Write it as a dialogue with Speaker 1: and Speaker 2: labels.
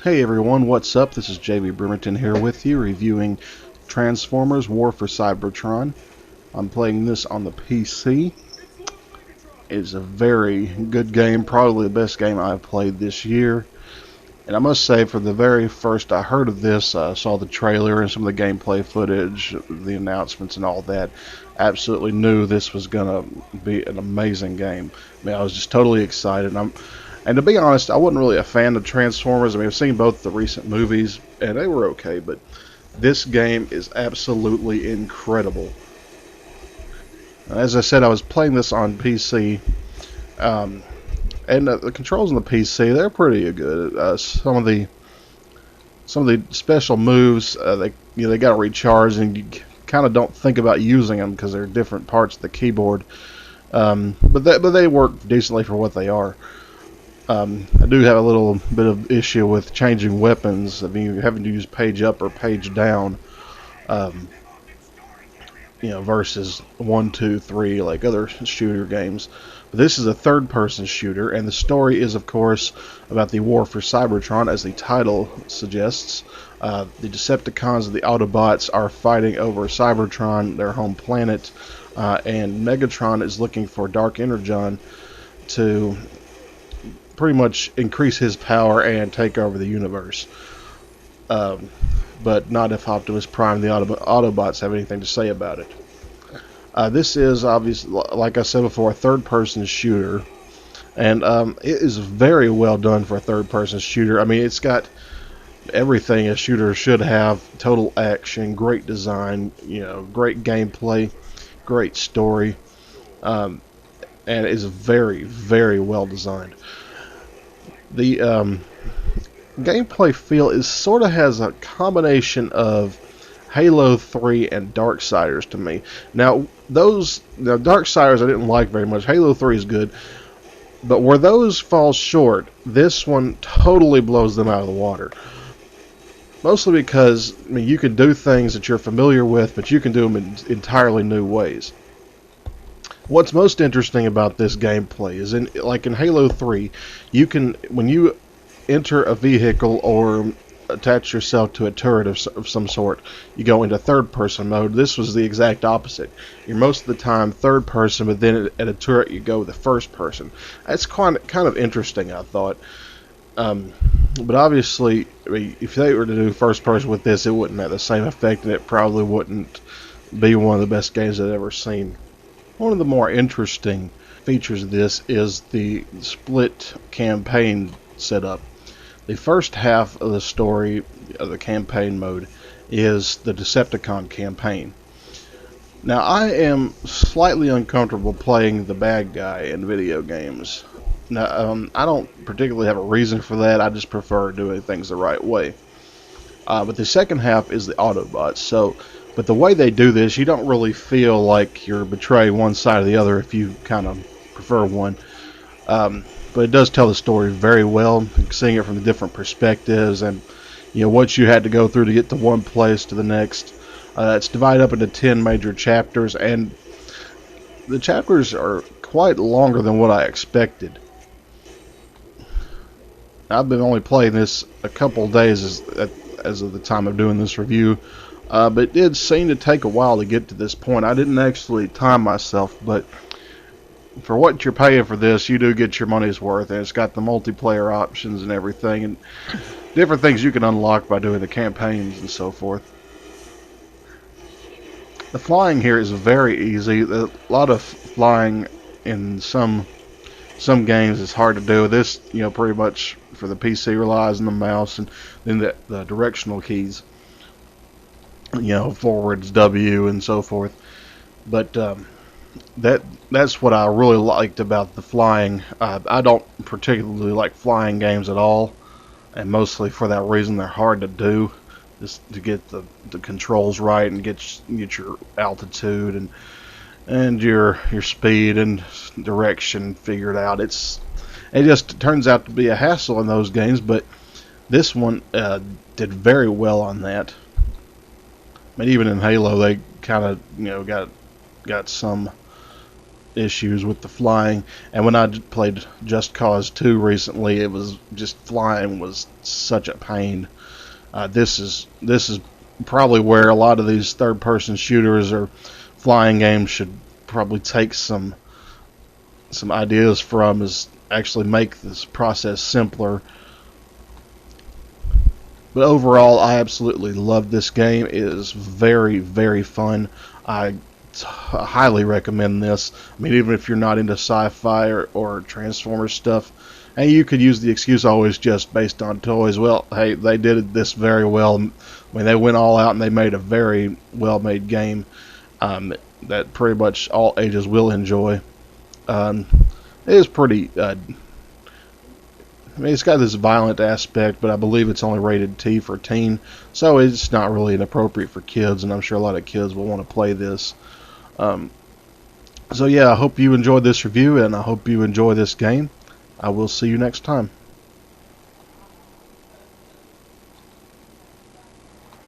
Speaker 1: Hey everyone, what's up? This is JB Bremerton here with you, reviewing Transformers War for Cybertron. I'm playing this on the PC. It's a very good game, probably the best game I've played this year. And I must say, for the very first I heard of this, I saw the trailer and some of the gameplay footage, the announcements and all that. Absolutely knew this was going to be an amazing game. I mean, I was just totally excited. And to be honest, I wasn't really a fan of Transformers. I mean, I've seen both the recent movies, and they were okay, but this game is absolutely incredible. As I said, I was playing this on PC, and the controls on the PC, they're pretty good. Some of the special moves, they got to recharge, and you kind of don't think about using them because they're different parts of the keyboard. But they work decently for what they are. I do have a little bit of issue with changing weapons. I mean, having to use page up or page down, um, versus 1, 2, 3 like other shooter games. But this is a third-person shooter, and the story is, of course, about the war for Cybertron, as the title suggests. The Decepticons and the Autobots are fighting over Cybertron, their home planet, and Megatron is looking for Dark Energon to pretty much increase his power and take over the universe. Um, but not if Optimus Prime and the Autobots have anything to say about it. This is obviously, like I said before, a third-person shooter, and it is very well done for a third-person shooter. I mean, it's got everything a shooter should have: total action, great design, great gameplay, great story, and it is very, very well designed. The gameplay feel is sort of has a combination of Halo 3 and Darksiders to me. Now, Darksiders I didn't like very much. Halo 3 is good, but where those fall short, this one totally blows them out of the water. Mostly because, I mean, you can do things that you're familiar with, but you can do them in entirely new ways. What's most interesting about this gameplay is, like in Halo 3, when you enter a vehicle or attach yourself to a turret of some sort, you go into third-person mode. This was the exact opposite. You're most of the time third-person, but then at a turret you go the first-person. That's kind of interesting, I thought. But obviously, I mean, if they were to do first-person with this, it wouldn't have the same effect, and it probably wouldn't be one of the best games I've ever seen. One of the more interesting features of this is the split campaign setup. The first half of the story of the campaign mode is the Decepticon campaign. Now, I am slightly uncomfortable playing the bad guy in video games. Now, I don't particularly have a reason for that. I just prefer doing things the right way. But the second half is the Autobots. But the way they do this, you don't really feel like you're betraying one side or the other if you kind of prefer one. But it does tell the story very well, seeing it from the different perspectives and what you had to go through to get to one place to the next. It's divided up into 10 major chapters, and the chapters are quite longer than what I expected. I've been only playing this a couple of days as of the time of doing this review. But it did seem to take a while to get to this point. I didn't actually time myself, but for what you're paying for this, you do get your money's worth, and it's got the multiplayer options and everything, and different things you can unlock by doing the campaigns and so forth. The flying here is very easy. A lot of flying in some games is hard to do. This, pretty much for the PC relies on the mouse and then the directional keys. Forwards, W, and so forth. But that's what I really liked about the flying. I don't particularly like flying games at all, and mostly for that reason they're hard to do, just to get the controls right and get your altitude and your speed and direction figured out. It just turns out to be a hassle in those games, but this one did very well on that. I mean, even in Halo, they kind of got some issues with the flying. And when I played Just Cause 2 recently, it was just flying was such a pain. This is probably where a lot of these third-person shooters or flying games should probably take some ideas from, is actually make this process simpler. But overall, I absolutely love this game. It is very, very fun. I highly recommend this. I mean, even if you're not into sci-fi or Transformers stuff, and you could use the excuse always just based on toys. Well, hey, they did this very well. I mean, they went all out and they made a very well-made game that pretty much all ages will enjoy. Um, it is pretty. I mean, it's got this violent aspect, but I believe it's only rated T for teen, so it's not really inappropriate for kids, and I'm sure a lot of kids will want to play this. Um, so yeah, I hope you enjoyed this review, and I hope you enjoy this game. I will see you next time.